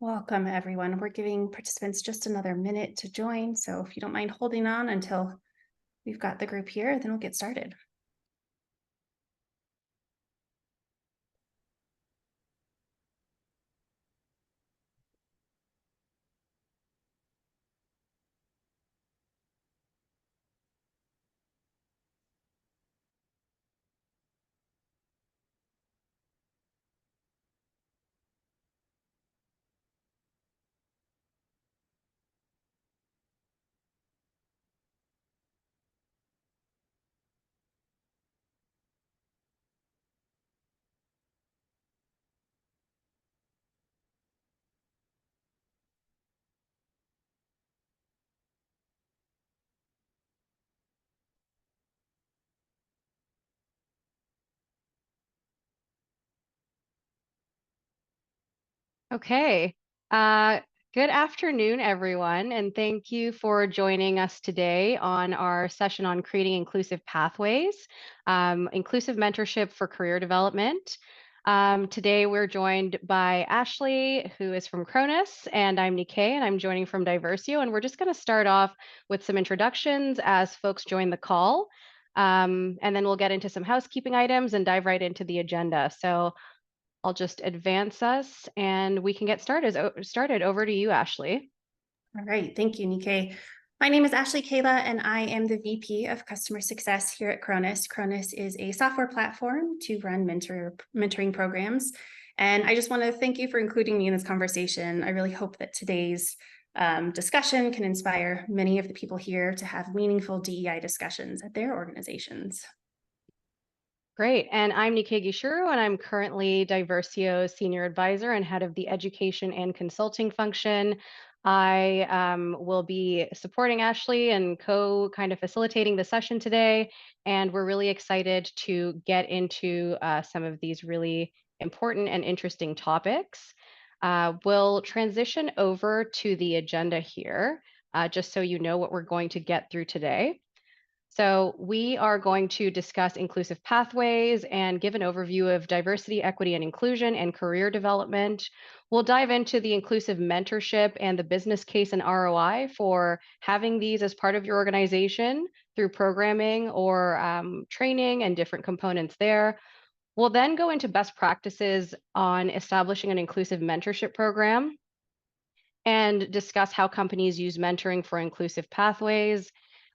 Welcome, everyone. We're giving participants just another minute to join. So if you don't mind holding on until we've got the group here, then we'll get started. Okay. Uh, Good afternoon, everyone, and thank you for joining us today on our session on creating inclusive pathways, inclusive mentorship for career development. Today, we're joined by Ashley, who is from Chronus, and I'm Nikkei, and I'm joining from Diversio. And we're just going to start off with some introductions as folks join the call. And then we'll get into some housekeeping items and dive right into the agenda. So I'll just advance us and we can get started. Over to you, Ashley. All right. Thank you, Nikkei. My name is Ashley Kayla, and I am the VP of Customer Success here at Chronus. Chronus is a software platform to run mentoring programs. And I just want to thank you for including me in this conversation. I really hope that today's discussion can inspire many of the people here to have meaningful DEI discussions at their organizations. Great. And I'm Nikkei Gishuru, and I'm currently Diversio's Senior Advisor and Head of the Education and Consulting function. I will be supporting Ashley and kind of facilitating the session today. And we're really excited to get into some of these really important and interesting topics. We'll transition over to the agenda here, just so you know what we're going to get through today. So we are going to discuss inclusive pathways and give an overview of diversity, equity, and inclusion and career development. We'll dive into the inclusive mentorship and the business case and ROI for having these as part of your organization through programming or training and different components there. We'll then go into best practices on establishing an inclusive mentorship program and discuss how companies use mentoring for inclusive pathways.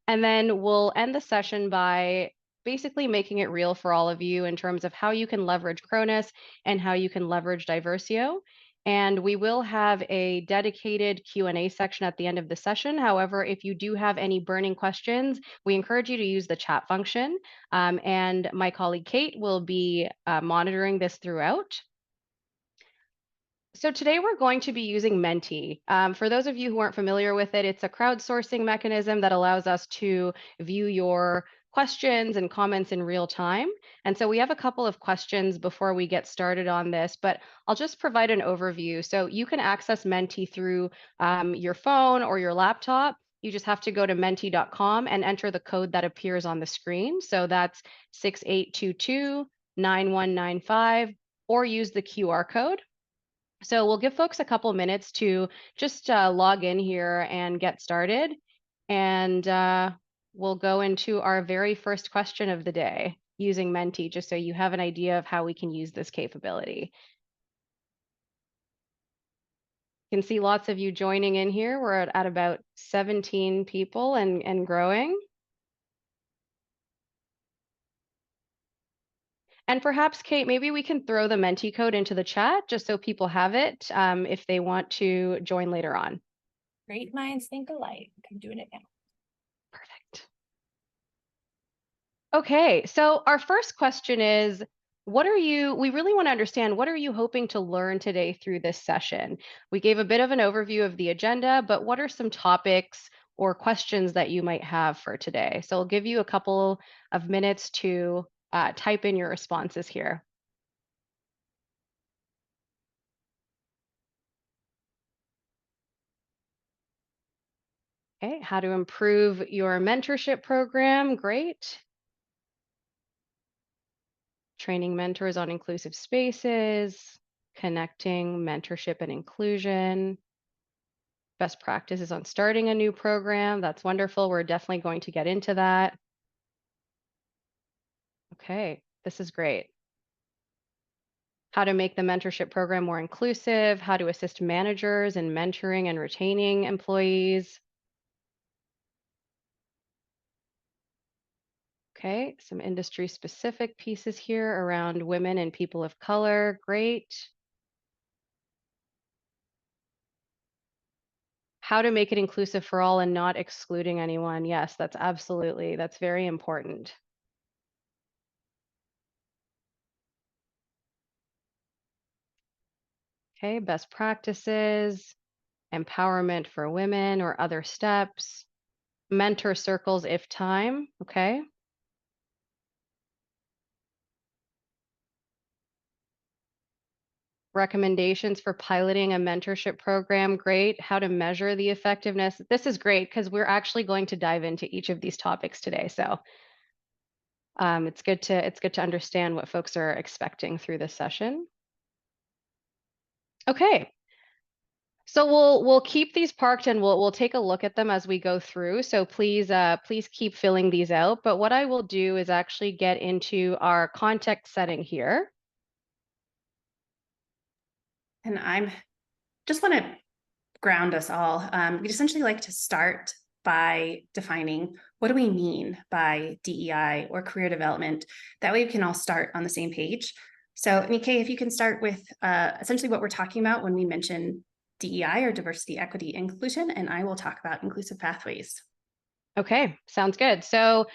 And then we'll end the session by basically making it real for all of you in terms of how you can leverage Chronus and how you can leverage Diversio. And we will have a dedicated Q&A section at the end of the session. However, if you do have any burning questions, we encourage you to use the chat function. And my colleague Kate will be monitoring this throughout. So today we're going to be using Menti. For those of you who aren't familiar with it, it's a crowdsourcing mechanism that allows us to view your questions and comments in real time. And so we have a couple of questions before we get started on this, but I'll just provide an overview. So you can access Menti through your phone or your laptop. You just have to go to menti.com and enter the code that appears on the screen. So that's 6822-9195, or use the QR code. So we'll give folks a couple minutes to just log in here and get started. And we'll go into our very first question of the day using Menti, just so you have an idea of how we can use this capability. You can see lots of you joining in here. We're at about 17 people and growing. And perhaps, Kate, maybe we can throw the Menti code into the chat just so people have it if they want to join later on. Great minds think alike. I'm doing it now. Perfect. Okay, so our first question is, we really want to understand, what are you hoping to learn today through this session? We gave a bit of an overview of the agenda, but what are some topics or questions that you might have for today? So I'll give you a couple of minutes to type in your responses here. Okay, how to improve your mentorship program, great. Training mentors on inclusive spaces. connecting mentorship and inclusion. Best practices on starting a new program. That's wonderful. We're definitely going to get into that. Okay, this is great. How to make the mentorship program more inclusive, how to assist managers in mentoring and retaining employees. Okay, some industry specific pieces here around women and people of color. Great. How to make it inclusive for all and not excluding anyone. Yes, that's very important. Okay, best practices, empowerment for women or other steps, mentor circles if time. Okay. Recommendations for piloting a mentorship program. Great. How to measure the effectiveness. This is great because we're actually going to dive into each of these topics today. So it's good to understand what folks are expecting through this session. Okay. So we'll keep these parked and we'll take a look at them as we go through. So please keep filling these out. But what I will do is actually get into our context setting here. And I'm just want to ground us all. We'd essentially like to start by defining what do we mean by DEI or career development. That way we can all start on the same page. So Nikkei, if you can start with essentially what we're talking about when we mention DEI or diversity, equity, inclusion, and I will talk about inclusive pathways. Okay, sounds good. So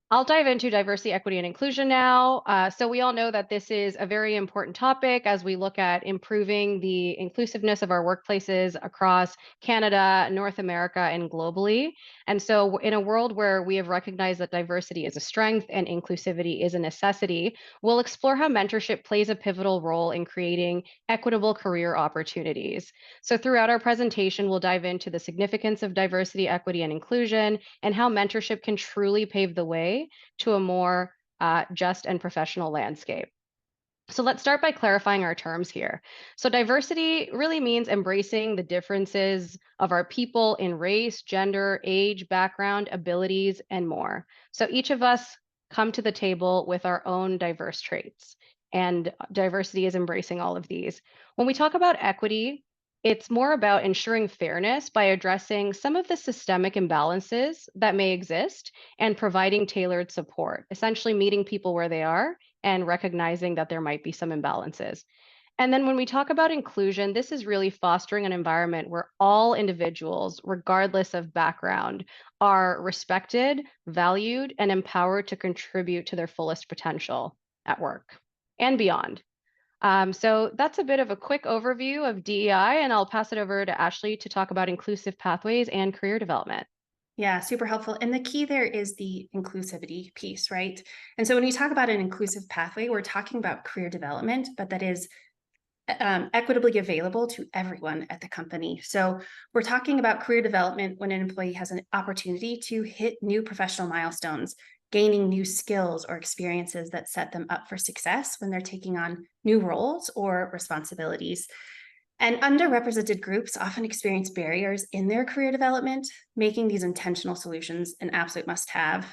I'll dive into diversity, equity, and inclusion now. So we all know that this is a very important topic as we look at improving the inclusiveness of our workplaces across Canada, North America, and globally. And so in a world where we have recognized that diversity is a strength and inclusivity is a necessity, we'll explore how mentorship plays a pivotal role in creating equitable career opportunities. So throughout our presentation, we'll dive into the significance of diversity, equity, and inclusion, and how mentorship can truly pave the way to a more just and professional landscape. So let's start by clarifying our terms here. So diversity really means embracing the differences of our people in race, gender, age, background, abilities, and more. So each of us come to the table with our own diverse traits, and diversity is embracing all of these. When we talk about equity, it's more about ensuring fairness by addressing some of the systemic imbalances that may exist and providing tailored support, essentially meeting people where they are and recognizing that there might be some imbalances. And then when we talk about inclusion, this is really fostering an environment where all individuals, regardless of background, are respected, valued, and empowered to contribute to their fullest potential at work and beyond. So that's a bit of a quick overview of DEI, and I'll pass it over to Ashley to talk about inclusive pathways and career development. Yeah, super helpful. And the key there is the inclusivity piece, right? And so when we talk about an inclusive pathway, we're talking about career development, but that is equitably available to everyone at the company. So we're talking about career development when an employee has an opportunity to hit new professional milestones, gaining new skills or experiences that set them up for success when they're taking on new roles or responsibilities. And underrepresented groups often experience barriers in their career development, making these intentional solutions an absolute must-have.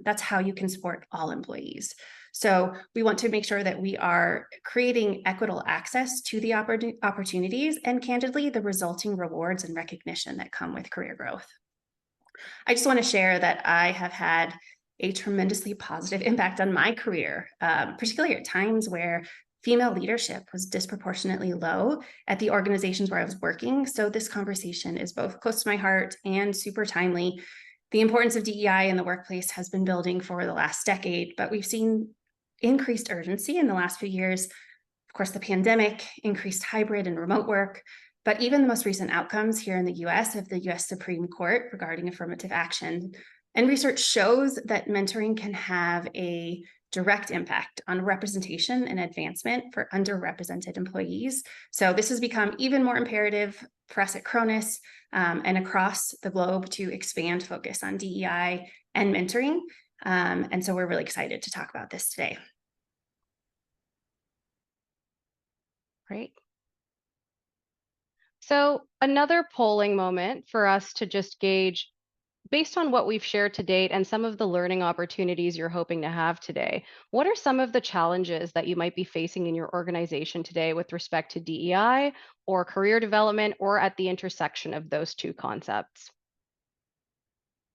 That's how you can support all employees. So we want to make sure that we are creating equitable access to the opportunities and candidly, the resulting rewards and recognition that come with career growth. I just want to share that I have had a tremendously positive impact on my career, particularly at times where female leadership was disproportionately low at the organizations where I was working. So this conversation is both close to my heart and super timely. The importance of DEI in the workplace has been building for the last decade, but we've seen increased urgency in the last few years. Of course, the pandemic, increased hybrid and remote work, but even the most recent outcomes here in the US of the US Supreme Court regarding affirmative action. And research shows that mentoring can have a direct impact on representation and advancement for underrepresented employees. So this has become even more imperative for us at Chronus and across the globe to expand focus on DEI and mentoring. And so we're really excited to talk about this today. Great. So another polling moment for us to just gauge, based on what we've shared to date and some of the learning opportunities you're hoping to have today, what are some of the challenges that you might be facing in your organization today with respect to DEI or career development, or at the intersection of those two concepts?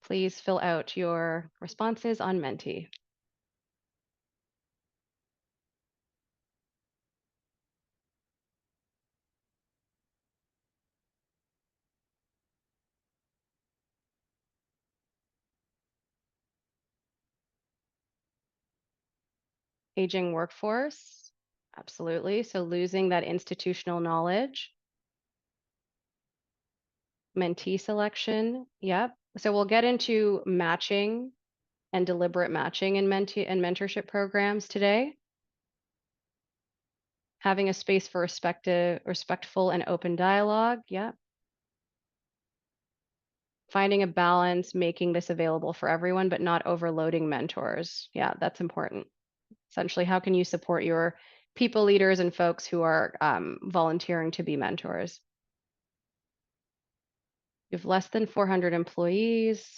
Please fill out your responses on Menti. Aging workforce, absolutely. So losing that institutional knowledge. Mentee selection, yep. So we'll get into matching and deliberate matching in mentee and mentorship programs today. Having a space for respectful and open dialogue, yep. Finding a balance, making this available for everyone, but not overloading mentors. Yeah, that's important. Essentially, how can you support your people leaders and folks who are volunteering to be mentors? You have less than 400 employees.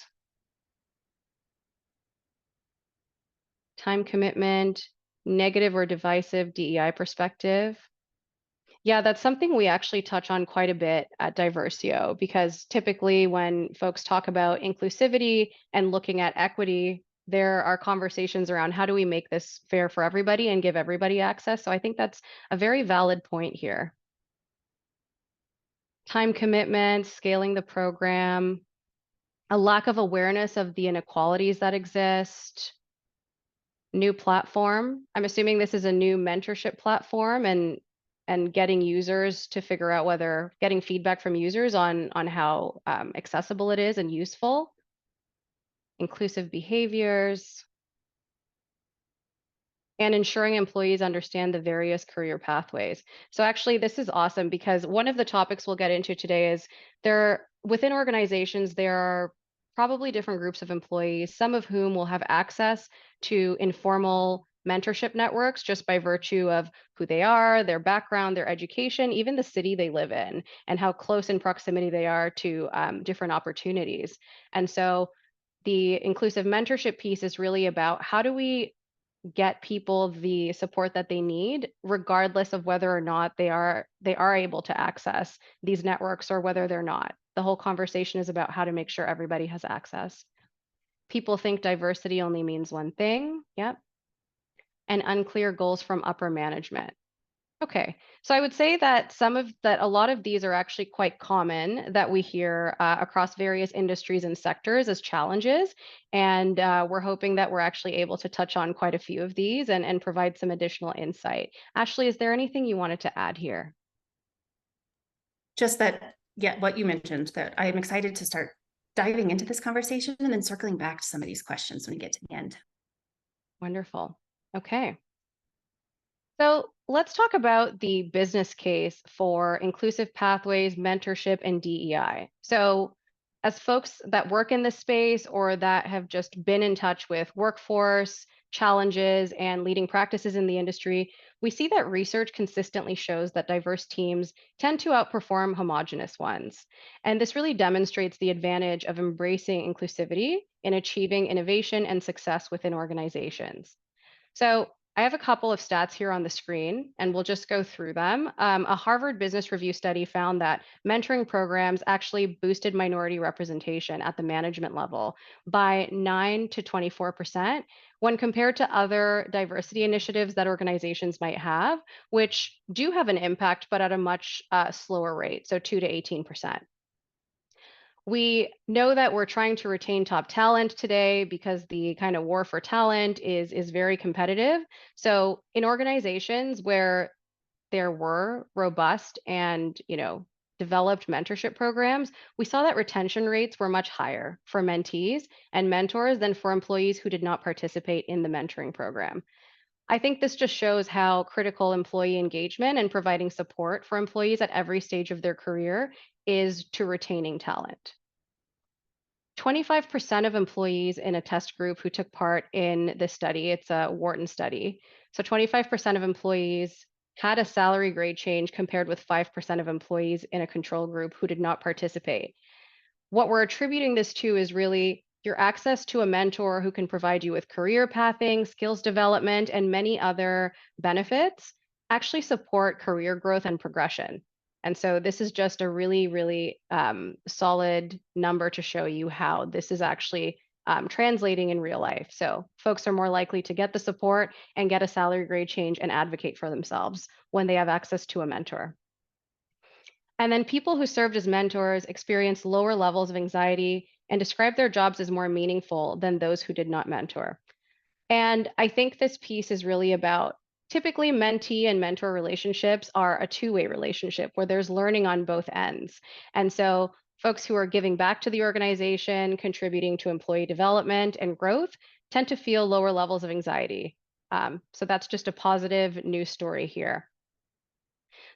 Time commitment, negative or divisive DEI perspective. Yeah, that's something we actually touch on quite a bit at Diversio, because typically when folks talk about inclusivity and looking at equity, there are conversations around how do we make this fair for everybody and give everybody access. So I think that's a very valid point here. Time commitment, scaling the program, a lack of awareness of the inequalities that exist. New platform. I'm assuming this is a new mentorship platform, and getting users to figure out whether getting feedback from users on how accessible it is and useful. Inclusive behaviors, and ensuring employees understand the various career pathways. So actually, this is awesome, because one of the topics we'll get into today is within organizations, there are probably different groups of employees, some of whom will have access to informal mentorship networks just by virtue of who they are, their background, their education, even the city they live in, and how close in proximity they are to different opportunities. And so the inclusive mentorship piece is really about how do we get people the support that they need, regardless of whether or not they are able to access these networks or whether they're not. The whole conversation is about how to make sure everybody has access. People think diversity only means one thing. Yep. And unclear goals from upper management. Okay, so I would say that a lot of these are actually quite common that we hear across various industries and sectors as challenges, and we're hoping that we're actually able to touch on quite a few of these and provide some additional insight. Ashley, is there anything you wanted to add here? Just that, yeah, what you mentioned, that I'm excited to start diving into this conversation and then circling back to some of these questions when we get to the end. Wonderful. Okay. So let's talk about the business case for inclusive pathways, mentorship, and DEI. So as folks that work in this space or that have just been in touch with workforce challenges and leading practices in the industry, we see that research consistently shows that diverse teams tend to outperform homogenous ones. And this really demonstrates the advantage of embracing inclusivity in achieving innovation and success within organizations. So I have a couple of stats here on the screen, and we'll just go through them. A Harvard Business Review study found that mentoring programs actually boosted minority representation at the management level by 9 to 24% when compared to other diversity initiatives that organizations might have, which do have an impact, but at a much slower rate, so 2 to 18%. We know that we're trying to retain top talent today because the kind of war for talent is very competitive. So in organizations where there were robust and, developed mentorship programs, we saw that retention rates were much higher for mentees and mentors than for employees who did not participate in the mentoring program. I think this just shows how critical employee engagement and providing support for employees at every stage of their career is to retaining talent. 25% of employees in a test group who took part in this study, it's a Wharton study. So 25% of employees had a salary grade change compared with 5% of employees in a control group who did not participate. What we're attributing this to is really your access to a mentor who can provide you with career pathing, skills development, and many other benefits actually support career growth and progression. And so this is just a really, really solid number to show you how this is actually translating in real life. So folks are more likely to get the support and get a salary grade change and advocate for themselves when they have access to a mentor. And then people who served as mentors experienced lower levels of anxiety and described their jobs as more meaningful than those who did not mentor. And I think this piece is really about typically mentee and mentor relationships are a two-way relationship where there's learning on both ends. And so folks who are giving back to the organization, contributing to employee development and growth tend to feel lower levels of anxiety. So that's just a positive news story here.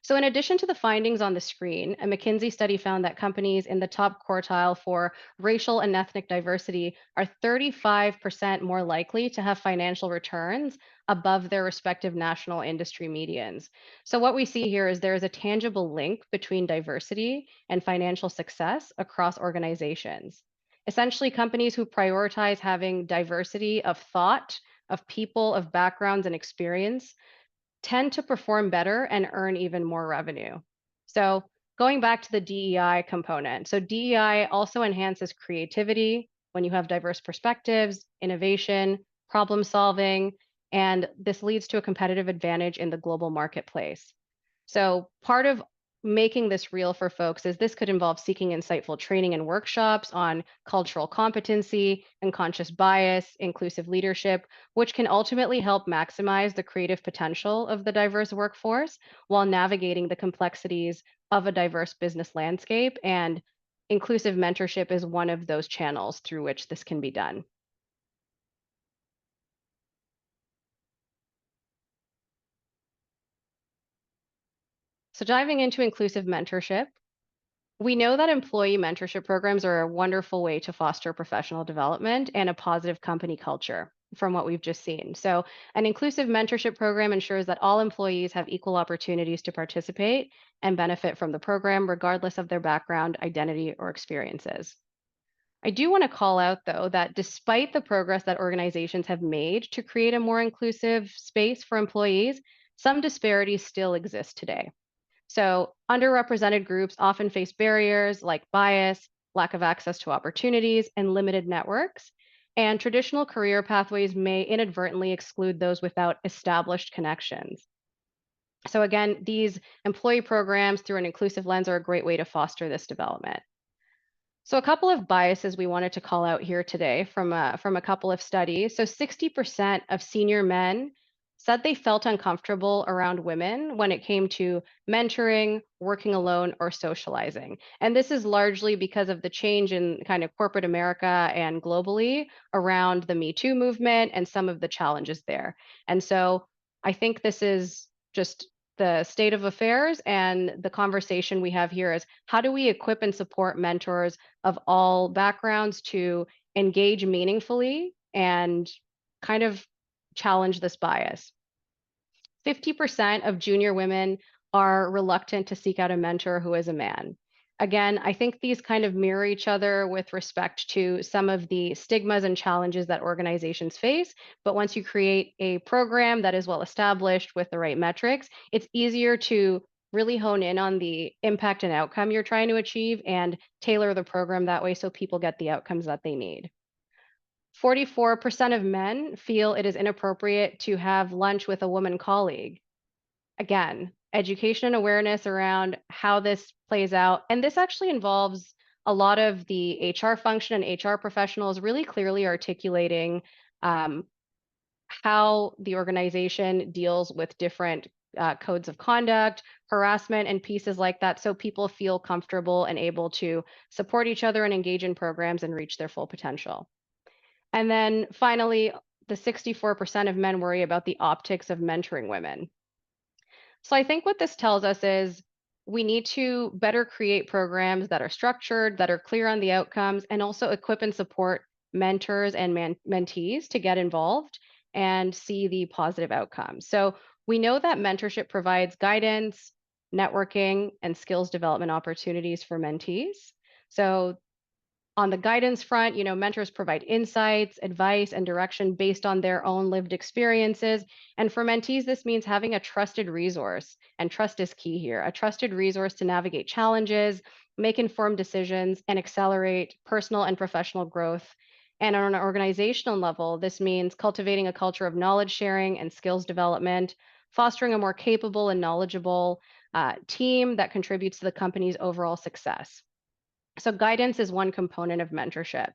So in addition to the findings on the screen, a McKinsey study found that companies in the top quartile for racial and ethnic diversity are 35% more likely to have financial returns above their respective national industry medians. So what we see here is there is a tangible link between diversity and financial success across organizations. Essentially, companies who prioritize having diversity of thought, of people, of backgrounds and experience tend to perform better and earn even more revenue. So going back to the DEI component. So DEI also enhances creativity when you have diverse perspectives, innovation, problem solving, and this leads to a competitive advantage in the global marketplace. So part of making this real for folks is this could involve seeking insightful training and workshops on cultural competency, unconscious bias, inclusive leadership, which can ultimately help maximize the creative potential of the diverse workforce while navigating the complexities of a diverse business landscape. And inclusive mentorship is one of those channels through which this can be done. So diving into inclusive mentorship, we know that employee mentorship programs are a wonderful way to foster professional development and a positive company culture from what we've just seen. So, an inclusive mentorship program ensures that all employees have equal opportunities to participate and benefit from the program, regardless of their background, identity, or experiences. I do want to call out, though, that despite the progress that organizations have made to create a more inclusive space for employees, some disparities still exist today. So, underrepresented groups often face barriers like bias, lack of access to opportunities, and limited networks. And traditional career pathways may inadvertently exclude those without established connections. So, again, these employee programs through an inclusive lens are a great way to foster this development. So, a couple of biases we wanted to call out here today from a couple of studies. So, 60% of senior men said they felt uncomfortable around women when it came to mentoring, working alone, or socializing. And this is largely because of the change in kind of corporate America and globally around the Me Too movement and some of the challenges there. And so, I think this is just the state of affairs, and the conversation we have here is how do we equip and support mentors of all backgrounds to engage meaningfully and kind of challenge this bias. 50% of junior women are reluctant to seek out a mentor who is a man. Again, I think these kind of mirror each other with respect to some of the stigmas and challenges that organizations face. But once you create a program that is well established with the right metrics, it's easier to really hone in on the impact and outcome you're trying to achieve and tailor the program that way so people get the outcomes that they need. 44% of men feel it is inappropriate to have lunch with a woman colleague. Again, education and awareness around how this plays out. And this actually involves a lot of the HR function and HR professionals really clearly articulating how the organization deals with different codes of conduct, harassment, and pieces like that, so people feel comfortable and able to support each other and engage in programs and reach their full potential. And then finally, the 64% of men worry about the optics of mentoring women. So I think what this tells us is we need to better create programs that are structured, that are clear on the outcomes, and also equip and support mentors and mentees to get involved and see the positive outcomes. So We know that mentorship provides guidance, networking, and skills development opportunities for mentees. So on the guidance front, mentors provide insights, advice, and direction based on their own lived experiences. And for mentees, this means having a trusted resource, and trust is key here, a trusted resource to navigate challenges, make informed decisions, and accelerate personal and professional growth. And on an organizational level, this means cultivating a culture of knowledge sharing and skills development, fostering a more capable and knowledgeable team that contributes to the company's overall success. So, guidance is one component of mentorship.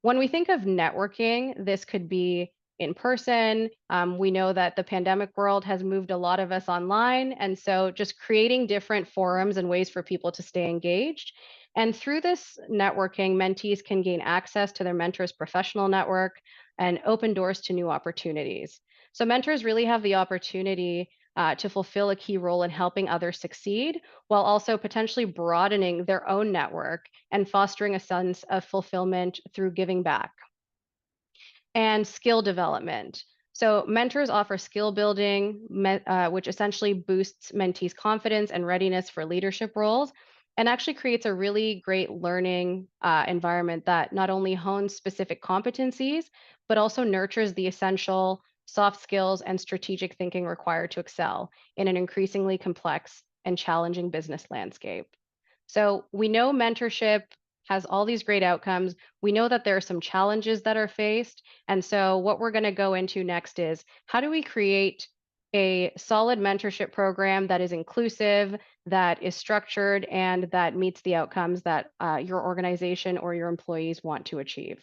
When we think of networking, this could be in person. We know that the pandemic world has moved a lot of us online. And so, just creating different forums and ways for people to stay engaged. And through this networking, mentees can gain access to their mentor's professional network and open doors to new opportunities. So, mentors really have the opportunity to fulfill a key role in helping others succeed while also potentially broadening their own network and fostering a sense of fulfillment through giving back. And skill development. So, mentors offer skill building, which essentially boosts mentees' confidence and readiness for leadership roles, and actually creates a really great learning environment that not only hones specific competencies, but also nurtures the essential soft skills and strategic thinking required to excel in an increasingly complex and challenging business landscape. So, we know mentorship has all these great outcomes. We know that there are some challenges that are faced. And so, what we're going to go into next is how do we create a solid mentorship program that is inclusive, that is structured, and that meets the outcomes that your organization or your employees want to achieve?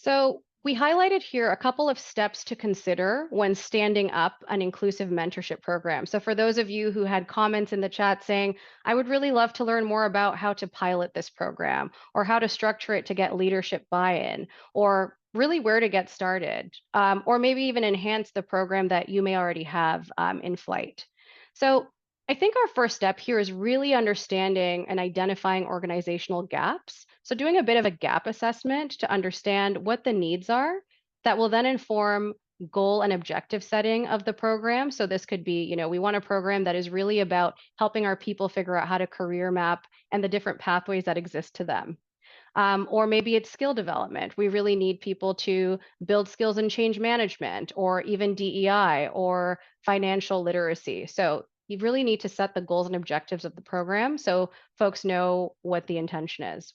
So, we highlighted here a couple of steps to consider when standing up an inclusive mentorship program. So, for those of you who had comments in the chat saying, I would really love to learn more about how to pilot this program or how to structure it to get leadership buy in, or really where to get started, or maybe even enhance the program that you may already have in flight. So, I think our first step here is really understanding and identifying organizational gaps. So, doing a bit of a gap assessment to understand what the needs are that will then inform goal and objective setting of the program. So, this could be, we want a program that is really about helping our people figure out how to career map and the different pathways that exist to them. Or maybe it's skill development. We really need people to build skills in change management or even DEI or financial literacy. So you really need to set the goals and objectives of the program so folks know what the intention is.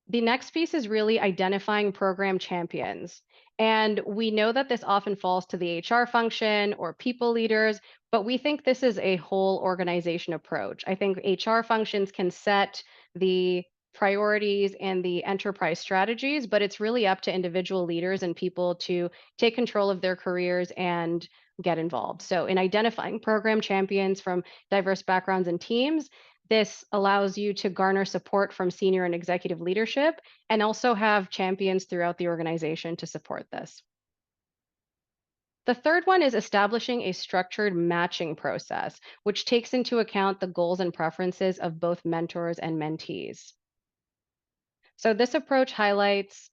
The next piece is really identifying program champions. And we know that this often falls to the HR function or people leaders, but we think this is a whole organization approach. I think HR functions can set the priorities and the enterprise strategies, but it's really up to individual leaders and people to take control of their careers and get involved. So, in identifying program champions from diverse backgrounds and teams, this allows you to garner support from senior and executive leadership and also have champions throughout the organization to support this. The third one is establishing a structured matching process, which takes into account the goals and preferences of both mentors and mentees. So, this approach highlights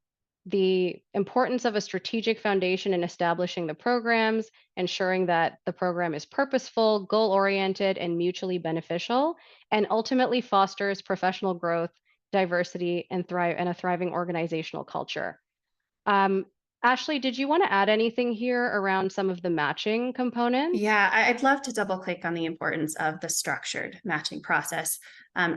the importance of a strategic foundation in establishing the programs, ensuring that the program is purposeful, goal oriented, and mutually beneficial, and ultimately fosters professional growth, diversity, and a thriving organizational culture. Um, Ashley, did you want to add anything here around some of the matching components? Yeah, I'd love to double click on the importance of the structured matching process.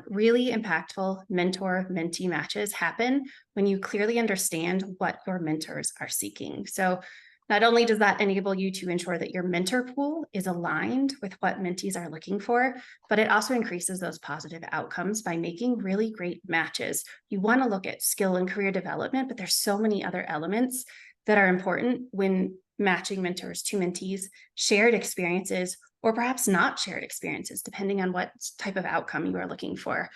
Really impactful mentor-mentee matches happen when you clearly understand what your mentors are seeking. So not only does that enable you to ensure that your mentor pool is aligned with what mentees are looking for, but it also increases those positive outcomes by making really great matches. You want to look at skill and career development, but there's so many other elements that are important when matching mentors to mentees, shared experiences, or perhaps not shared experiences, depending on what type of outcome you are looking for.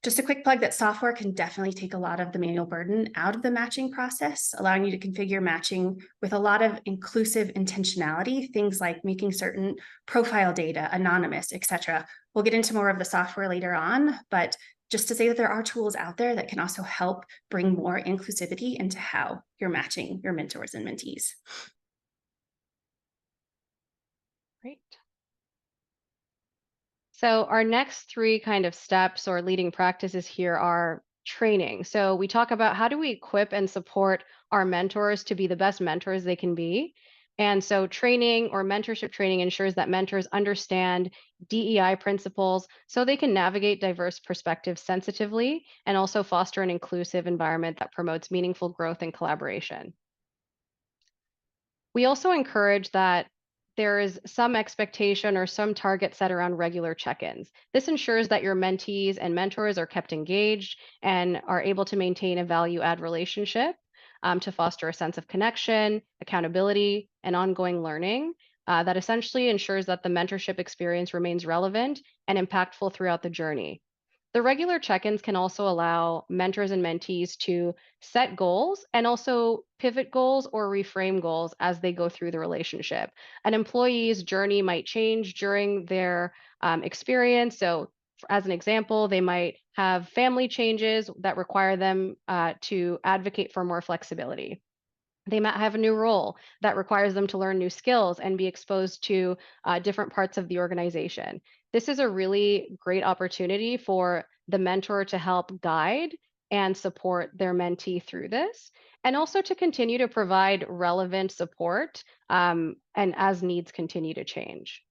Just a quick plug that software can definitely take a lot of the manual burden out of the matching process, allowing you to configure matching with a lot of inclusive intentionality, things like making certain profile data anonymous, etc. We'll get into more of the software later on, but just to say that there are tools out there that can also help bring more inclusivity into how you're matching your mentors and mentees. Great. So our next three kind of steps or leading practices here are training. So we talk about how do we equip and support our mentors to be the best mentors they can be. And so training or mentorship training ensures that mentors understand DEI principles so they can navigate diverse perspectives sensitively and also foster an inclusive environment that promotes meaningful growth and collaboration. We also encourage that there is some expectation or some target set around regular check-ins. This ensures that your mentees and mentors are kept engaged and are able to maintain a value-add relationship to foster a sense of connection, accountability, and ongoing learning that essentially ensures that the mentorship experience remains relevant and impactful throughout the journey. The regular check-ins can also allow mentors and mentees to set goals and also pivot goals or reframe goals as they go through the relationship. An employee's journey might change during their experience. So, as an example, they might have family changes that require them to advocate for more flexibility. They might have a new role that requires them to learn new skills and be exposed to different parts of the organization. This is a really great opportunity for the mentor to help guide and support their mentee through this, and also to continue to provide relevant support and as needs continue to change.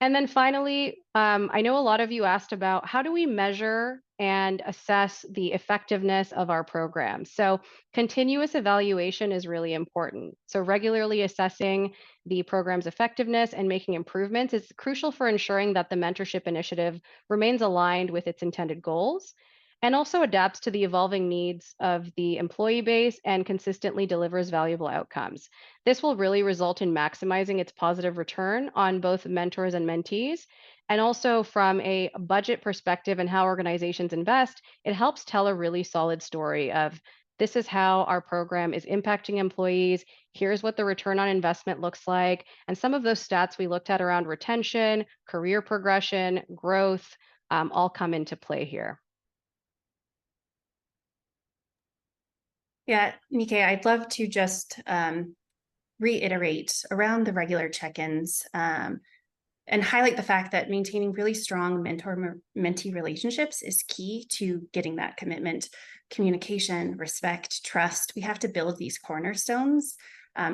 And then finally, I know a lot of you asked about how do we measure and assess the effectiveness of our programs. So continuous evaluation is really important. So regularly assessing the program's effectiveness and making improvements is crucial for ensuring that the mentorship initiative remains aligned with its intended goals and also adapts to the evolving needs of the employee base and consistently delivers valuable outcomes. This will really result in maximizing its positive return on both mentors and mentees. And also, from a budget perspective and how organizations invest, it helps tell a really solid story of this is how our program is impacting employees. Here's what the return on investment looks like. And some of those stats we looked at around retention, career progression, growth, all come into play here. Yeah, Nikkei, I'd love to just reiterate around the regular check-ins and highlight the fact that maintaining really strong mentor-mentee relationships is key to getting that commitment, communication, respect, trust. We have to build these cornerstones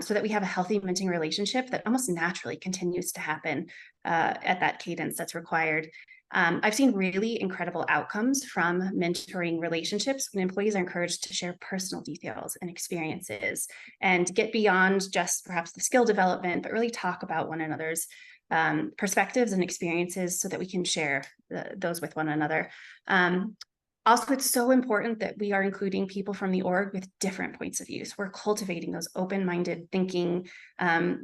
so that we have a healthy mentoring relationship that almost naturally continues to happen at that cadence that's required. I've seen really incredible outcomes from mentoring relationships when employees are encouraged to share personal details and experiences and get beyond just perhaps the skill development, but really talk about one another's perspectives and experiences so that we can share those with one another. Also, it's so important that we are including people from the org with different points of view. So we're cultivating those open-minded thinking,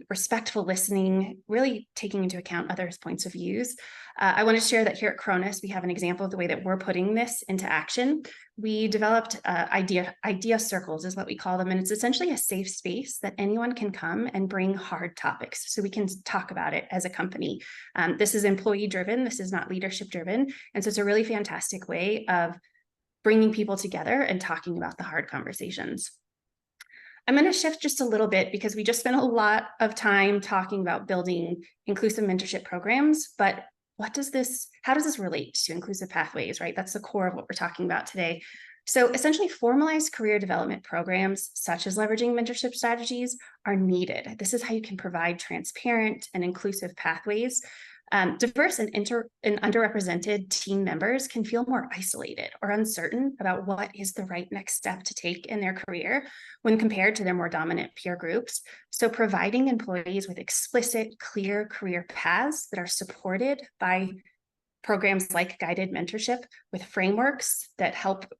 respectful listening, really taking into account others' points of views. I want to share that here at Chronus, we have an example of the way that we're putting this into action. We developed idea circles is what we call them. And it's essentially a safe space that anyone can come and bring hard topics so we can talk about it as a company. This is employee driven. This is not leadership driven. And so it's a really fantastic way of bringing people together and talking about the hard conversations. I'm going to shift just a little bit because we just spent a lot of time talking about building inclusive mentorship programs, but how does this relate to inclusive pathways, right? That's the core of what we're talking about today. So essentially, formalized career development programs, such as leveraging mentorship strategies, are needed. This is how you can provide transparent and inclusive pathways. Diverse and underrepresented team members can feel more isolated or uncertain about what is the right next step to take in their career when compared to their more dominant peer groups. So providing employees with explicit, clear career paths that are supported by programs like guided mentorship with frameworks that help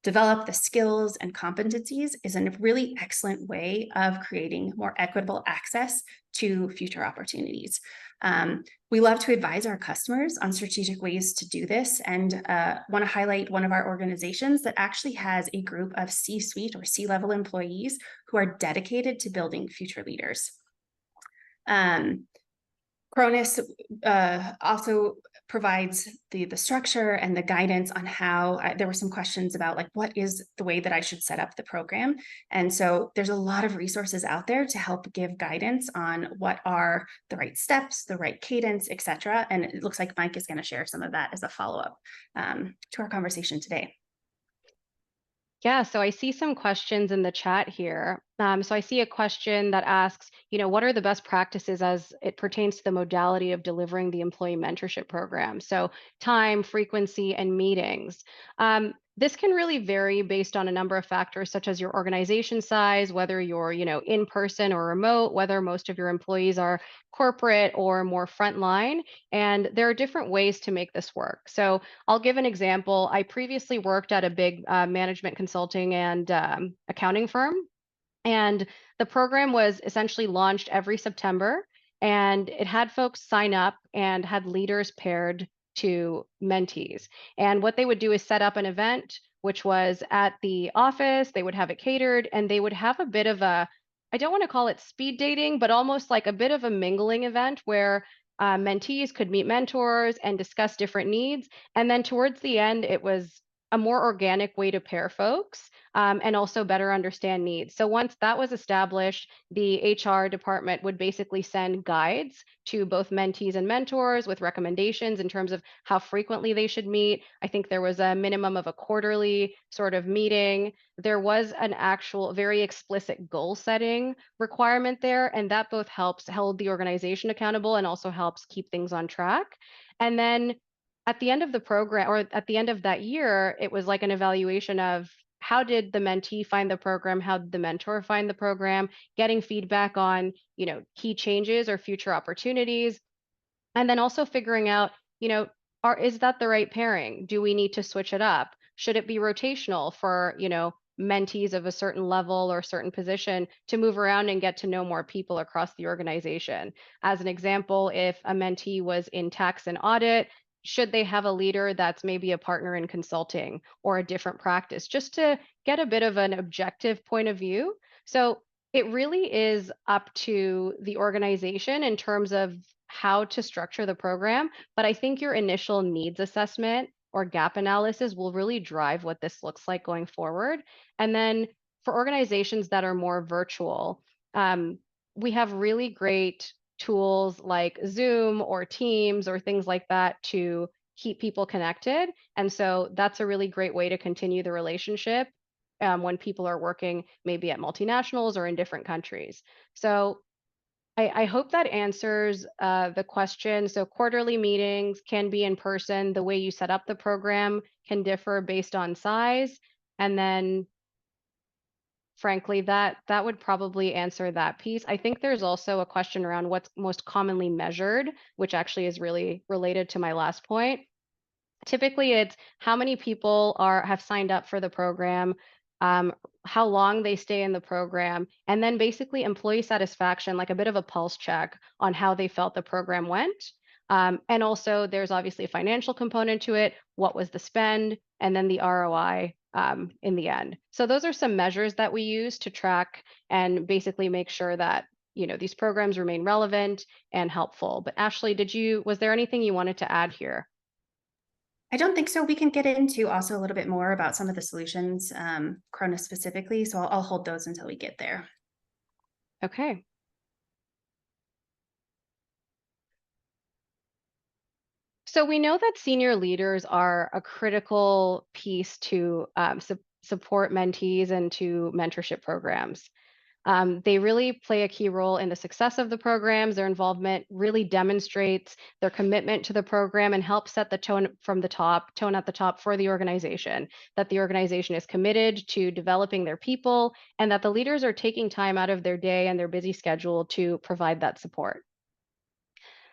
develop the skills and competencies is a really excellent way of creating more equitable access to future opportunities. We love to advise our customers on strategic ways to do this, and want to highlight one of our organizations that actually has a group of C-suite or C-level employees who are dedicated to building future leaders. Chronus also provides the structure and the guidance on how there were some questions about like, what is the way that I should set up the program? And so there's a lot of resources out there to help give guidance on what are the right steps, the right cadence, et cetera. And it looks like Mike is going to share some of that as a follow-up to our conversation today. Yeah, so I see some questions in the chat here. So I see a question that asks, what are the best practices as it pertains to the modality of delivering the employee mentorship program? So time, frequency, and meetings. This can really vary based on a number of factors, such as your organization size, whether you're, in person or remote, whether most of your employees are corporate or more frontline. And there are different ways to make this work. So I'll give an example. I previously worked at a big management consulting and accounting firm, and the program was essentially launched every September, and it had folks sign up and had leaders paired to mentees. And what they would do is set up an event, which was at the office, they would have it catered, and they would have a bit of a, I don't want to call it speed dating, but almost like a bit of a mingling event where mentees could meet mentors and discuss different needs. And then towards the end, it was a more organic way to pair folks and also better understand needs. So once that was established, the HR department would basically send guides to both mentees and mentors with recommendations in terms of how frequently they should meet. I think there was a minimum of a quarterly sort of meeting. There was an actual very explicit goal setting requirement there, and that both helps hold the organization accountable and also helps keep things on track. And then at the end of the program, or at the end of that year, it was like an evaluation of how did the mentee find the program, how did the mentor find the program, getting feedback on, key changes or future opportunities, and then also figuring out, is that the right pairing? Do we need to switch it up? Should it be rotational for, mentees of a certain level or a certain position to move around and get to know more people across the organization? As an example, if a mentee was in tax and audit, should they have a leader that's maybe a partner in consulting or a different practice, just to get a bit of an objective point of view? So it really is up to the organization in terms of how to structure the program. But I think your initial needs assessment or gap analysis will really drive what this looks like going forward. And then for organizations that are more virtual, we have really great tools like Zoom or Teams or things like that to keep people connected. And so that's a really great way to continue the relationship when people are working maybe at multinationals or in different countries. So I hope that answers the question. So quarterly meetings can be in person. The way you set up the program can differ based on size. And then frankly, that would probably answer that piece. I think there's also a question around what's most commonly measured, which actually is really related to my last point. Typically, it's how many people have signed up for the program, how long they stay in the program, and then basically employee satisfaction, like a bit of a pulse check on how they felt the program went. And also, there's obviously a financial component to it. What was the spend? And then the ROI in the end. So those are some measures that we use to track and basically make sure that these programs remain relevant and helpful. But Ashley, was there anything you wanted to add here? I don't think so. We can get into also a little bit more about some of the solutions, Chronus specifically. So I'll hold those until we get there. Okay. So we know that senior leaders are a critical piece to support mentees and to mentorship programs. They really play a key role in the success of the programs. Their involvement really demonstrates their commitment to the program and helps set the tone at the top for the organization, that the organization is committed to developing their people and that the leaders are taking time out of their day and their busy schedule to provide that support.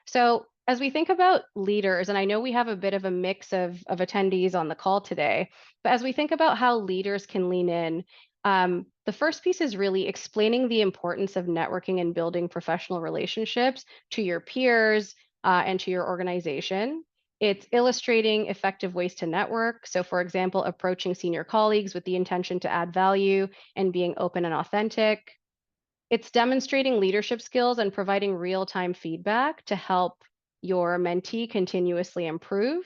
So as we think about leaders, and I know we have a bit of a mix of attendees on the call today, but as we think about how leaders can lean in, the first piece is really explaining the importance of networking and building professional relationships to your peers and to your organization. It's illustrating effective ways to network. So for example, approaching senior colleagues with the intention to add value and being open and authentic. It's demonstrating leadership skills and providing real-time feedback to help your mentee continuously improve.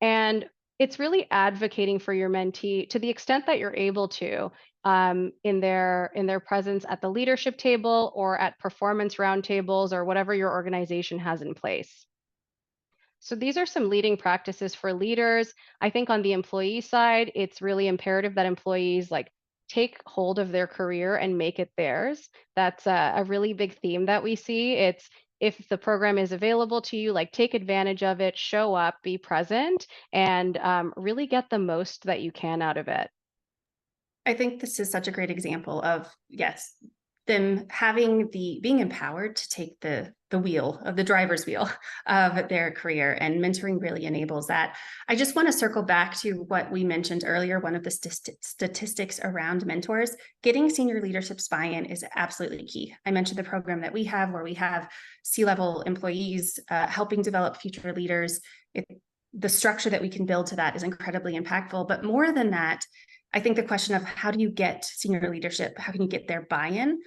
And it's really advocating for your mentee to the extent that you're able to, in their presence at the leadership table or at performance roundtables or whatever your organization has in place. So these are some leading practices for leaders. I think on the employee side, it's really imperative that employees like take hold of their career and make it theirs. That's a really big theme that we see. It's if the program is available to you, like take advantage of it, show up, be present, and really get the most that you can out of it. I think this is such a great example of, yes, them being empowered to take the wheel of the driver's wheel of their career, and mentoring really enables that. I just want to circle back to what we mentioned earlier. One of the statistics around mentors, getting senior leadership's buy-in is absolutely key. I mentioned the program that we have where we have C-level employees helping develop future leaders. The structure that we can build to that is incredibly impactful. But more than that, I think the question of how do you get senior leadership, how can you get their buy-in,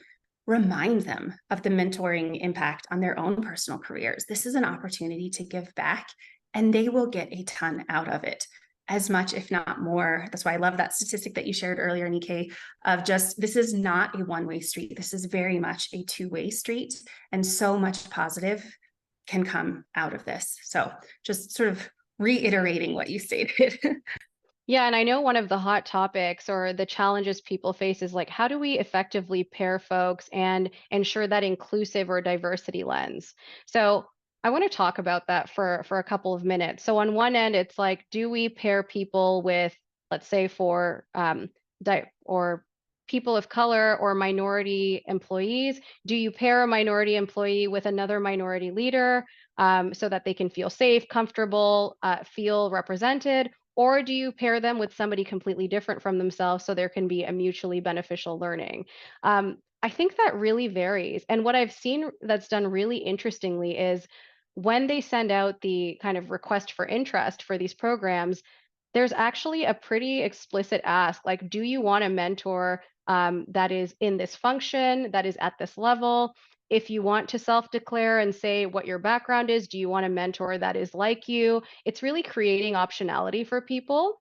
remind them of the mentoring impact on their own personal careers. This is an opportunity to give back, and they will get a ton out of it, as much, if not more. That's why I love that statistic that you shared earlier, Nikkei, of just this is not a one-way street. This is very much a two-way street, and so much positive can come out of this. So just sort of reiterating what you stated. Yeah, and I know one of the hot topics or the challenges people face is like, how do we effectively pair folks and ensure that inclusive or diversity lens? So I want to talk about that for a couple of minutes. So on one end, it's like, do we pair people with, let's say, for or people of color or minority employees? Do you pair a minority employee with another minority leader so that they can feel safe, comfortable, feel represented? Or do you pair them with somebody completely different from themselves so there can be a mutually beneficial learning? I think that really varies. And what I've seen that's done really interestingly is when they send out the kind of request for interest for these programs, there's actually a pretty explicit ask like, do you want a mentor that is in this function, that is at this level? If you want to self declare and say what your background is, do you want a mentor that is like you? It's really creating optionality for people.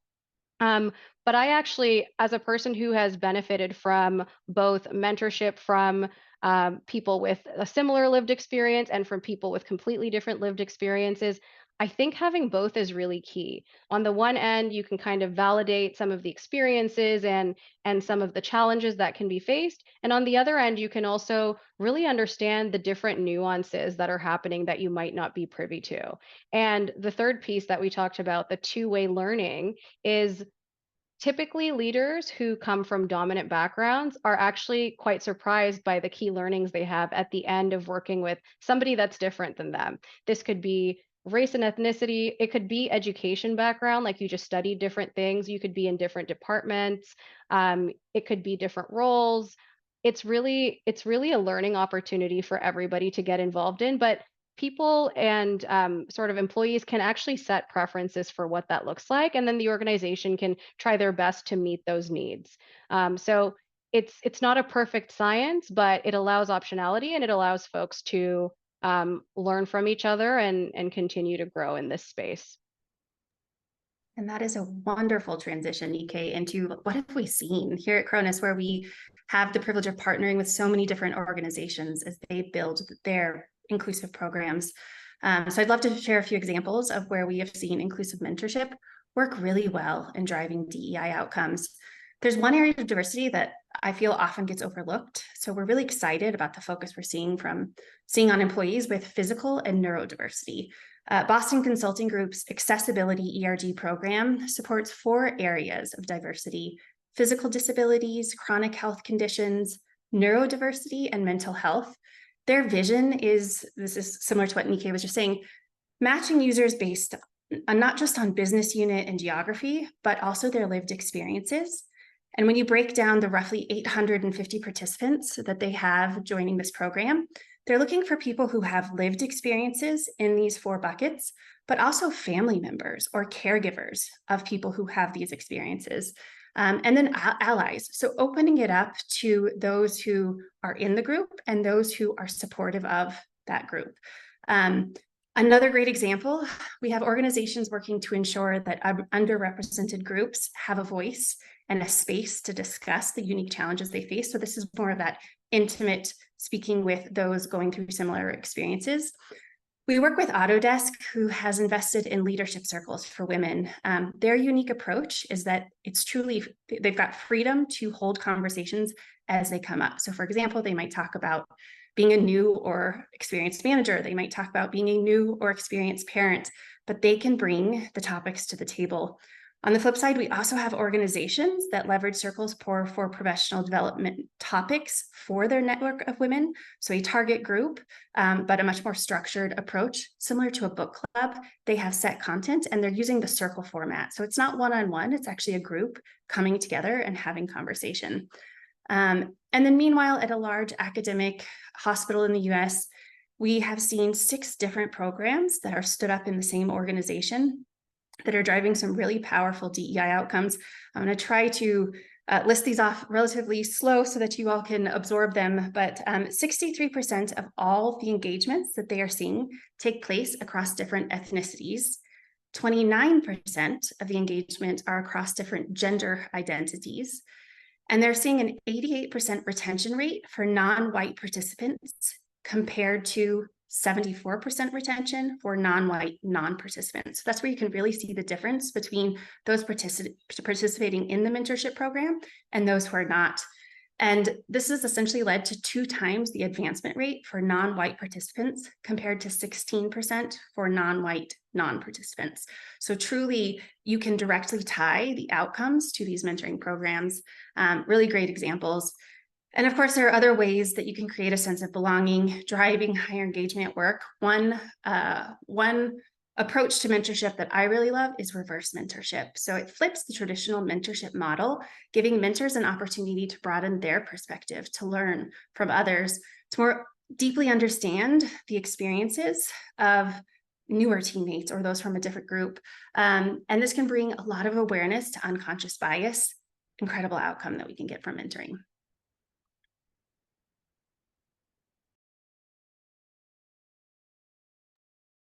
Um, but I actually, as a person who has benefited from both mentorship from people with a similar lived experience and from people with completely different lived experiences, I think having both is really key. On the one end, you can kind of validate some of the experiences and some of the challenges that can be faced. And on the other end, you can also really understand the different nuances that are happening that you might not be privy to. And the third piece that we talked about, the two-way learning, is typically leaders who come from dominant backgrounds are actually quite surprised by the key learnings they have at the end of working with somebody that's different than them. This could be race and ethnicity, it could be education background, like you just studied different things, you could be in different departments, it could be different roles. It's really a learning opportunity for everybody to get involved in, but people and sort of employees can actually set preferences for what that looks like, and then the organization can try their best to meet those needs. So it's not a perfect science, but it allows optionality and it allows folks to learn from each other and continue to grow in this space. And that is a wonderful transition, Nikkei, into what have we seen here at Chronus, where we have the privilege of partnering with so many different organizations as they build their inclusive programs. So I'd love to share a few examples of where we have seen inclusive mentorship work really well in driving DEI outcomes. There's one area of diversity that I feel often gets overlooked. So we're really excited about the focus we're seeing on employees with physical and neurodiversity. Boston Consulting Group's Accessibility ERG program supports 4 areas of diversity: physical disabilities, chronic health conditions, neurodiversity, and mental health. Their vision is, this is similar to what Nikkei was just saying, matching users based on not just on business unit and geography, but also their lived experiences. And when you break down the roughly 850 participants that they have joining this program, they're looking for people who have lived experiences in these 4 buckets, but also family members or caregivers of people who have these experiences. And then allies. So opening it up to those who are in the group and those who are supportive of that group. Another great example, we have organizations working to ensure that underrepresented groups have a voice and a space to discuss the unique challenges they face. So this is more of that intimate speaking with those going through similar experiences. We work with Autodesk, who has invested in leadership circles for women. Their unique approach is that they've got freedom to hold conversations as they come up. So for example, they might talk about being a new or experienced manager. They might talk about being a new or experienced parent, but they can bring the topics to the table. On the flip side, we also have organizations that leverage circles for professional development topics for their network of women. So a target group, but a much more structured approach, similar to a book club. They have set content and they're using the circle format. So it's not one-on-one, it's actually a group coming together and having conversation. And then meanwhile, at a large academic hospital in the US, we have seen 6 different programs that are stood up in the same organization that are driving some really powerful DEI outcomes. I'm going to try to list these off relatively slow so that you all can absorb them, but 63% of all the engagements that they are seeing take place across different ethnicities. 29% of the engagement are across different gender identities. And they're seeing an 88% retention rate for non-white participants compared to 74% retention for non-white non-participants. So that's where you can really see the difference between those participating in the mentorship program and those who are not. And this has essentially led to 2 times the advancement rate for non-white participants compared to 16% for non-white non-participants. So truly, you can directly tie the outcomes to these mentoring programs. Really great examples. And of course, there are other ways that you can create a sense of belonging, driving higher engagement at work. One approach to mentorship that I really love is reverse mentorship. So it flips the traditional mentorship model, giving mentors an opportunity to broaden their perspective, to learn from others, to more deeply understand the experiences of newer teammates or those from a different group. And this can bring a lot of awareness to unconscious bias. Incredible outcome that we can get from mentoring.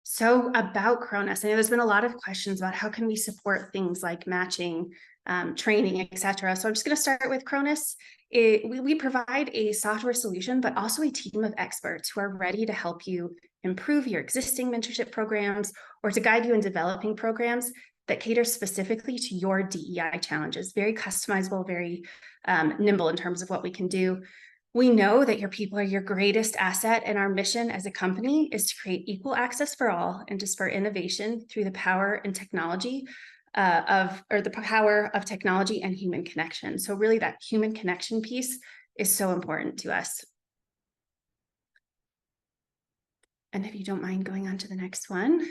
So about Chronus, I know there's been a lot of questions about how can we support things like matching, training, et cetera. So I'm just going to start with Chronus. We provide a software solution, but also a team of experts who are ready to help you improve your existing mentorship programs or to guide you in developing programs that cater specifically to your DEI challenges. Very customizable, very nimble in terms of what we can do. We know that your people are your greatest asset, and our mission as a company is to create equal access for all and to spur innovation through the power and technology the power of technology and human connection. So really that human connection piece is so important to us. And if you don't mind going on to the next one.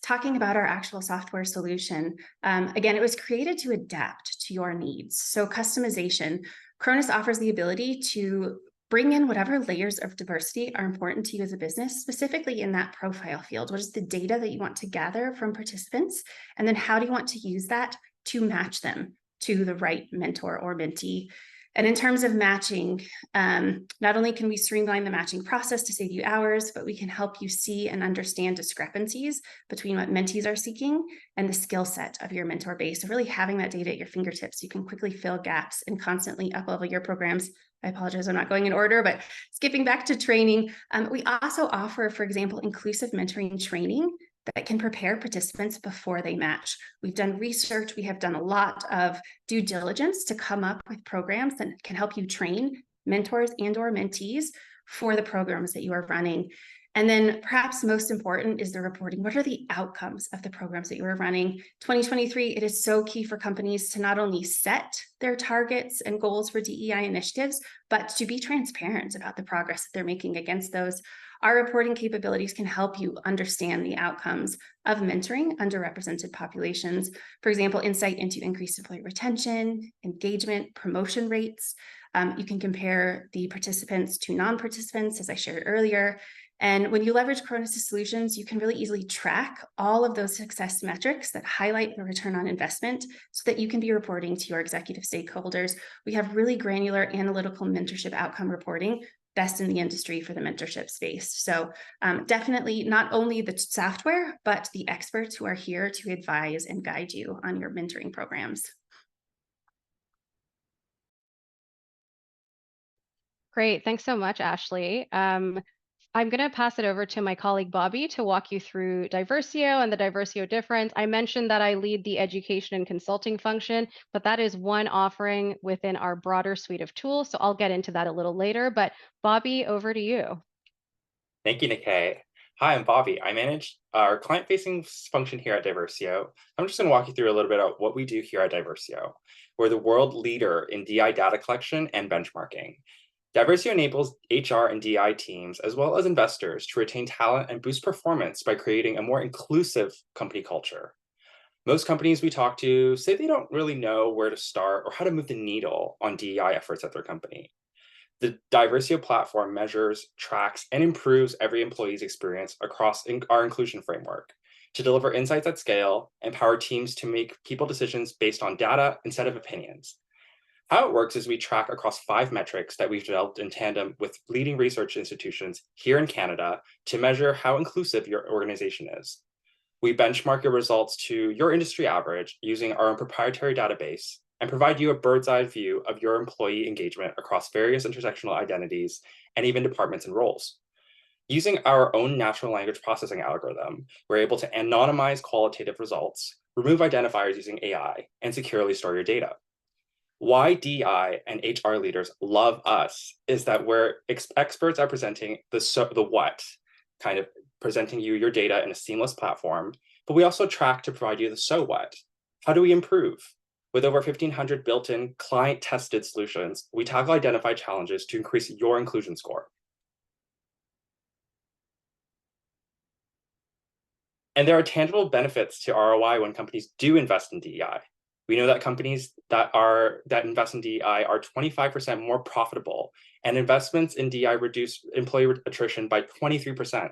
Talking about our actual software solution. Again, it was created to adapt to your needs. So customization. Chronus offers the ability to bring in whatever layers of diversity are important to you as a business, specifically in that profile field. What is the data that you want to gather from participants? And then how do you want to use that to match them to the right mentor or mentee? And in terms of matching, not only can we streamline the matching process to save you hours, but we can help you see and understand discrepancies between what mentees are seeking and the skill set of your mentor base. So really having that data at your fingertips, you can quickly fill gaps and constantly uplevel your programs. I apologize, I'm not going in order, but skipping back to training, we also offer, for example, inclusive mentoring training that can prepare participants before they match. We've done research, we have done a lot of due diligence to come up with programs that can help you train mentors and or mentees for the programs that you are running. And then perhaps most important is the reporting. What are the outcomes of the programs that you are running? 2023, it is so key for companies to not only set their targets and goals for DEI initiatives, but to be transparent about the progress that they're making against those. Our reporting capabilities can help you understand the outcomes of mentoring underrepresented populations. For example, insight into increased employee retention, engagement, promotion rates. You can compare the participants to non-participants, as I shared earlier. And when you leverage Chronus' solutions, you can really easily track all of those success metrics that highlight the return on investment so that you can be reporting to your executive stakeholders. We have really granular analytical mentorship outcome reporting best in the industry for the mentorship space. So definitely not only the software, but the experts who are here to advise and guide you on your mentoring programs. Great. Thanks so much, Ashley. I'm going to pass it over to my colleague Bobby to walk you through Diversio and the Diversio difference. I mentioned that I lead the education and consulting function, but that is one offering within our broader suite of tools. So I'll get into that a little later. But Bobby, over to you. Thank you, Nikkei. Hi, I'm Bobby. I manage our client-facing function here at Diversio. I'm just going to walk you through a little bit about what we do here at Diversio. We're the world leader in DI data collection and benchmarking. Diversio enables HR and DI teams, as well as investors, to retain talent and boost performance by creating a more inclusive company culture. Most companies we talk to say they don't really know where to start or how to move the needle on DEI efforts at their company. The Diversio platform measures, tracks, and improves every employee's experience across our inclusion framework to deliver insights at scale, empower teams to make people decisions based on data instead of opinions. How it works is we track across 5 metrics that we've developed in tandem with leading research institutions here in Canada to measure how inclusive your organization is. We benchmark your results to your industry average using our own proprietary database and provide you a bird's eye view of your employee engagement across various intersectional identities and even departments and roles. Using our own natural language processing algorithm, we're able to anonymize qualitative results, remove identifiers using AI, and securely store your data. Why DI and HR leaders love us is that we're experts at presenting the what, kind of presenting you your data in a seamless platform, but we also track to provide you the so what. How do we improve? With over 1,500 built-in client-tested solutions, we tackle identified challenges to increase your inclusion score. And there are tangible benefits to ROI when companies do invest in DEI. We know that companies that invest in DEI are 25% more profitable, and investments in DEI reduce employee attrition by 23%.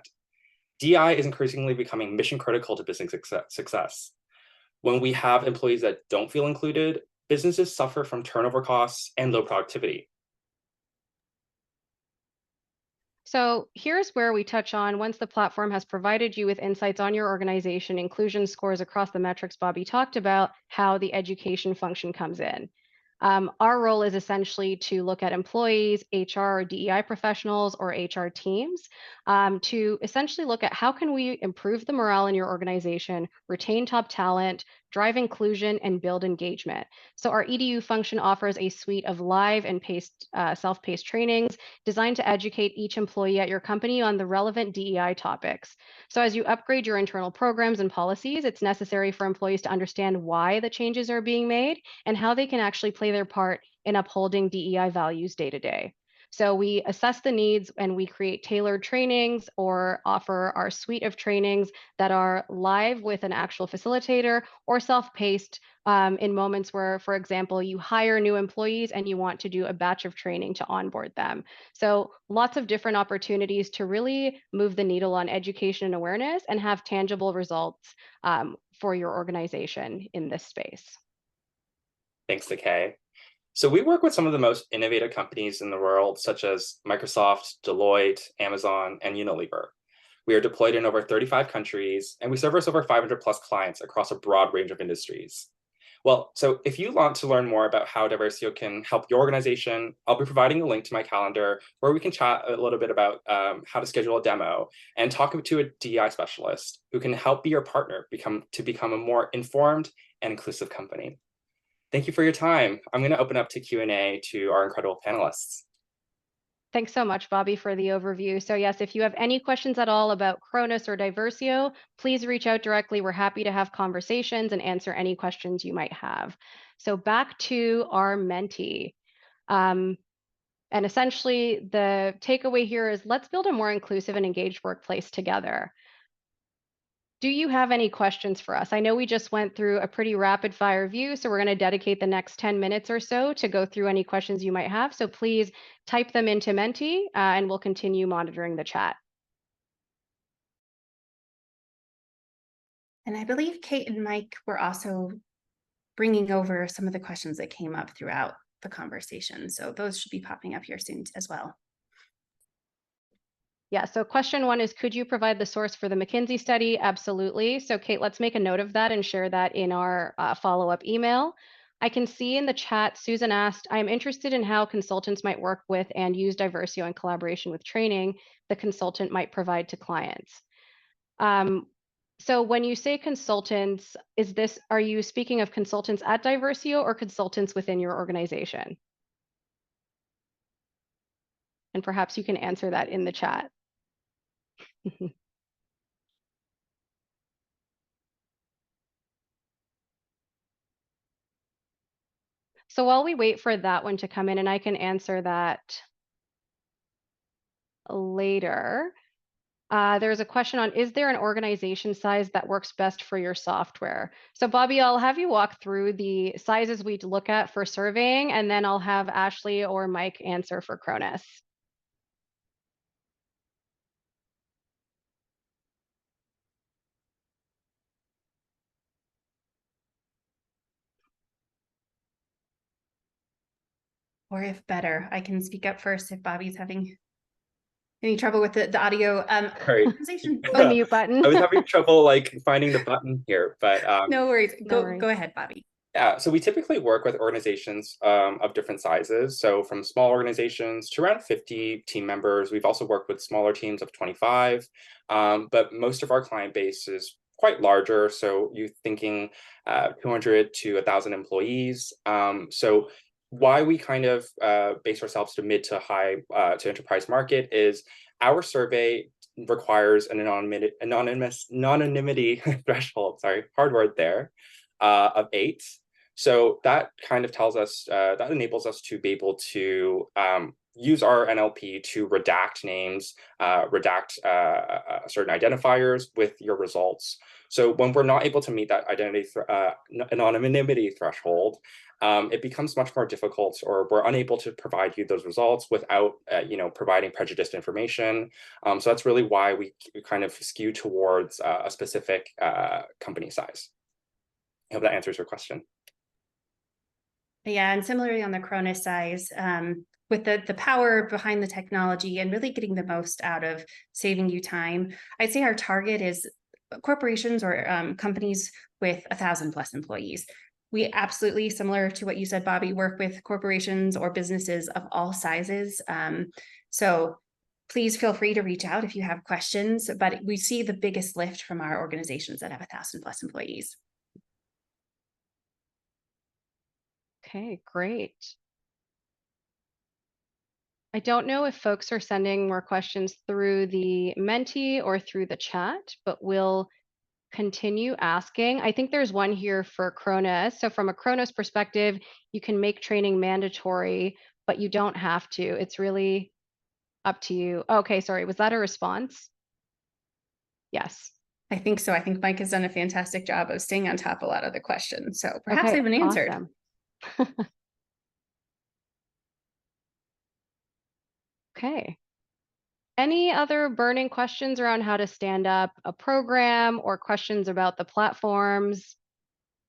DEI is increasingly becoming mission critical to business success. When we have employees that don't feel included, businesses suffer from turnover costs and low productivity. So here's where we touch on, once the platform has provided you with insights on your organization, inclusion scores across the metrics Bobby talked about, how the education function comes in. Our role is essentially to look at employees, HR or DEI professionals, or HR teams to essentially look at how can we improve the morale in your organization, retain top talent, drive inclusion, and build engagement. So our EDU function offers a suite of live and self-paced trainings designed to educate each employee at your company on the relevant DEI topics. So as you upgrade your internal programs and policies, it's necessary for employees to understand why the changes are being made and how they can actually play their part in upholding DEI values day to day. So we assess the needs and we create tailored trainings or offer our suite of trainings that are live with an actual facilitator or self-paced in moments where, for example, you hire new employees and you want to do a batch of training to onboard them. So lots of different opportunities to really move the needle on education and awareness and have tangible results for your organization in this space. Thanks, Nikkei. So we work with some of the most innovative companies in the world, such as Microsoft, Deloitte, Amazon, and Unilever. We are deployed in over 35 countries, and we service over 500 plus clients across a broad range of industries. Well, so if you want to learn more about how Diversio can help your organization, I'll be providing a link to my calendar where we can chat a little bit about how to schedule a demo and talk to a DEI specialist who can help be your partner to become a more informed and inclusive company. Thank you for your time. I'm going to open up to Q&A to our incredible panelists. Thanks so much, Bobby, for the overview. So yes, if you have any questions at all about Chronus or Diversio, please reach out directly. We're happy to have conversations and answer any questions you might have. So back to our mentee. And essentially, the takeaway here is let's build a more inclusive and engaged workplace together. Do you have any questions for us? I know we just went through a pretty rapid fire view, so we're going to dedicate the next 10 minutes or so to go through any questions you might have. So please type them into Menti and we'll continue monitoring the chat. And I believe Kate and Mike were also bringing over some of the questions that came up throughout the conversation. So those should be popping up here soon as well. Yeah, so question 1 is, could you provide the source for the McKinsey study? Absolutely. So Kate, let's make a note of that and share that in our follow-up email. I can see in the chat, Susan asked, I'm interested in how consultants might work with and use Diversio in collaboration with training the consultant might provide to clients. So when you say consultants, are you speaking of consultants at Diversio or consultants within your organization? And perhaps you can answer that in the chat. So while we wait for that one to come in, and I can answer that later, there's a question on, is there an organization size that works best for your software? So Bobby, I'll have you walk through the sizes we look at for surveying, and then I'll have Ashley or Mike answer for Chronus. Or if better, I can speak up first if Bobby's having any trouble with the audio. Sorry. Organization. The mute button. I was having trouble like finding the button here, but No worries. No worries. Go ahead, Bobby. yeah, so we typically work with organizations of different sizes. So from small organizations to around 50 team members. We've also worked with smaller teams of 25, but most of our client base is quite larger. So you're thinking 200 to 1,000 employees. So why we kind of base ourselves to mid to high to enterprise market is our survey requires an anonymity threshold, sorry, hard word there, of 8. So that kind of tells us, that enables us to be able to use our NLP to redact names, redact certain identifiers with your results. So when we're not able to meet that anonymity threshold, it becomes much more difficult, or we're unable to provide you those results without, providing prejudiced information. So that's really why we kind of skew towards a specific company size. I hope that answers your question. Yeah, and similarly on the Chronus size, with the power behind the technology and really getting the most out of saving you time, I'd say our target is corporations or companies with 1,000+ employees. We absolutely, similar to what you said, Bobby, work with corporations or businesses of all sizes. So please feel free to reach out if you have questions, but we see the biggest lift from our organizations that have 1,000+ employees. Okay, great. I don't know if folks are sending more questions through the Menti or through the chat, but we'll continue asking. I think there's one here for Chronus. So from a Chronus perspective, you can make training mandatory, but you don't have to. It's really up to you. Okay, sorry, was that a response? Yes. I think so. I think Mike has done a fantastic job of staying on top of a lot of the questions. So perhaps Okay, they've been answered. awesome. Okay. Any other burning questions around how to stand up a program, or questions about the platforms,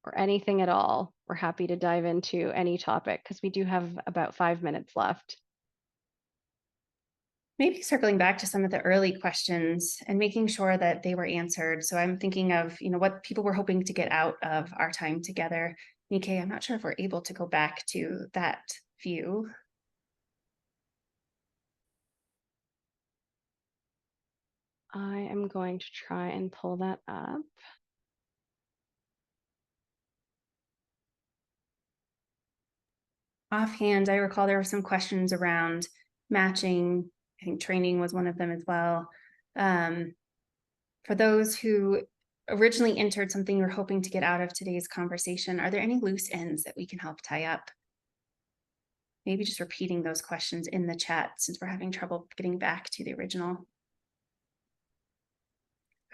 or anything at all? We're happy to dive into any topic because we do have about 5 minutes left. Maybe circling back to some of the early questions and making sure that they were answered. So I'm thinking of, what people were hoping to get out of our time together. Nikkei, I'm not sure if we're able to go back to that view. I am going to try and pull that up. Offhand, I recall there were some questions around matching. I think training was one of them as well. For those who originally entered something you're hoping to get out of today's conversation, are there any loose ends that we can help tie up? Maybe just repeating those questions in the chat since we're having trouble getting back to the original.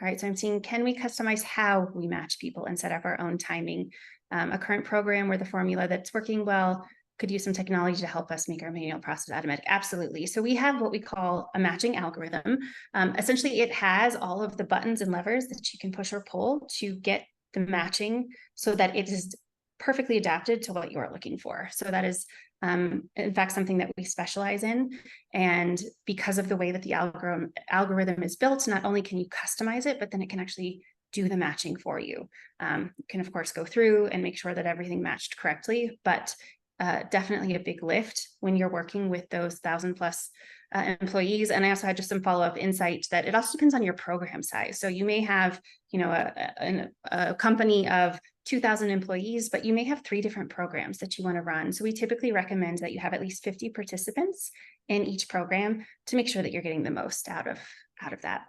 All right, so I'm seeing, can we customize how we match people and set up our own timing? A current program where the formula that's working well could use some technology to help us make our manual process automatic. Absolutely. So we have what we call a matching algorithm. Essentially, it has all of the buttons and levers that you can push or pull to get the matching so that it is perfectly adapted to what you're looking for. So that is In fact, something that we specialize in. And because of the way that the algorithm is built, not only can you customize it, but then it can actually do the matching for you. You can, of course, go through and make sure that everything matched correctly, but definitely a big lift when you're working with those 1,000+ employees. And I also had just some follow-up insight that it also depends on your program size. So you may have, a company of 2,000 employees, but you may have 3 different programs that you want to run. So we typically recommend that you have at least 50 participants in each program to make sure that you're getting the most out of that.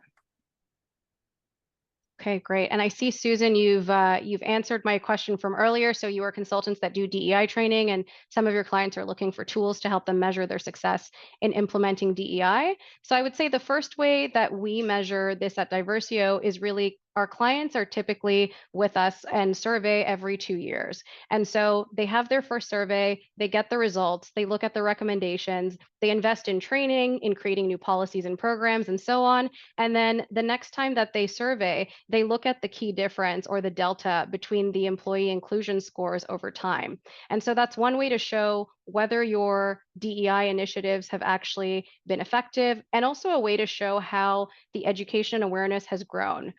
Okay, great. And I see, Susan, you've answered my question from earlier. So you are consultants that do DEI training, and some of your clients are looking for tools to help them measure their success in implementing DEI. So I would say the first way that we measure this at Diversio is really our clients are typically with us and survey every 2 years. And so they have their first survey, they get the results, they look at the recommendations, they invest in training, in creating new policies and programs and so on. And then the next time that they survey, they look at the key difference or the delta between the employee inclusion scores over time. And so that's one way to show whether your DEI initiatives have actually been effective, and also a way to show how the education awareness has grown.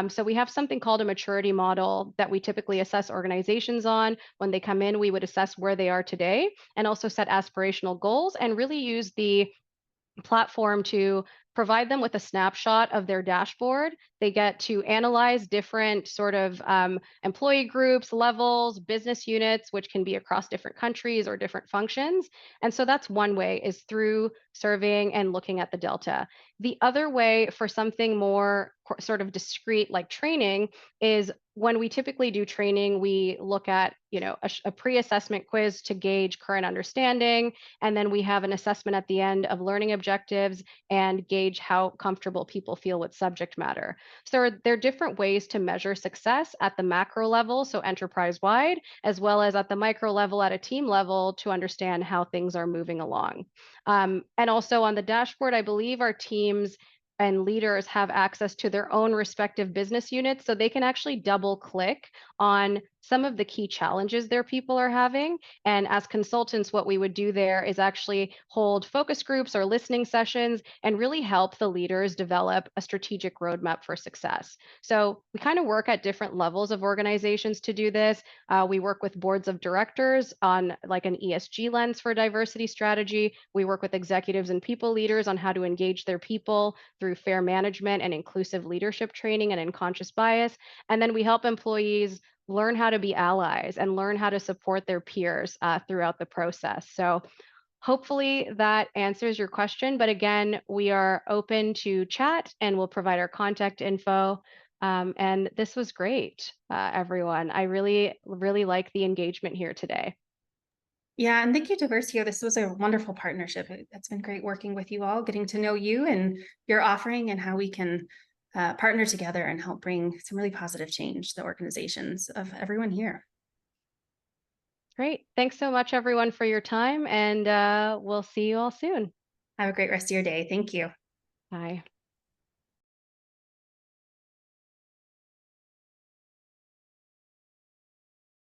So we have something called a maturity model that we typically assess organizations on. When they come in, we would assess where they are today and also set aspirational goals and really use the platform to provide them with a snapshot of their dashboard. They get to analyze different sort of employee groups, levels, business units, which can be across different countries or different functions. And so that's one way, is through surveying and looking at the delta. The other way, for something more sort of discrete like training, is when we typically do training, we look at a pre-assessment quiz to gauge current understanding, and then we have an assessment at the end of learning objectives and gauge how comfortable people feel with subject matter. So there are different ways to measure success at the macro level, so enterprise-wide, as well as at the micro level at a team level to understand how things are moving along. And also on the dashboard, I believe our teams and leaders have access to their own respective business units, so they can actually double click on some of the key challenges their people are having. And as consultants, what we would do there is actually hold focus groups or listening sessions and really help the leaders develop a strategic roadmap for success. So we kind of work at different levels of organizations to do this. We work with boards of directors on like an ESG lens for diversity strategy. We work with executives and people leaders on how to engage their people through fair management and inclusive leadership training and unconscious bias. And then we help employees learn how to be allies and learn how to support their peers throughout the process. So hopefully that answers your question. But again, we are open to chat and we'll provide our contact info. And this was great, everyone. I really, really like the engagement here today. Yeah, and thank you, Diversio. This was a wonderful partnership. It's been great working with you all, getting to know you and your offering and how we can partner together and help bring some really positive change to the organizations of everyone here. Great. Thanks so much, everyone, for your time, and we'll see you all soon. Have a great rest of your day. Thank you. Bye.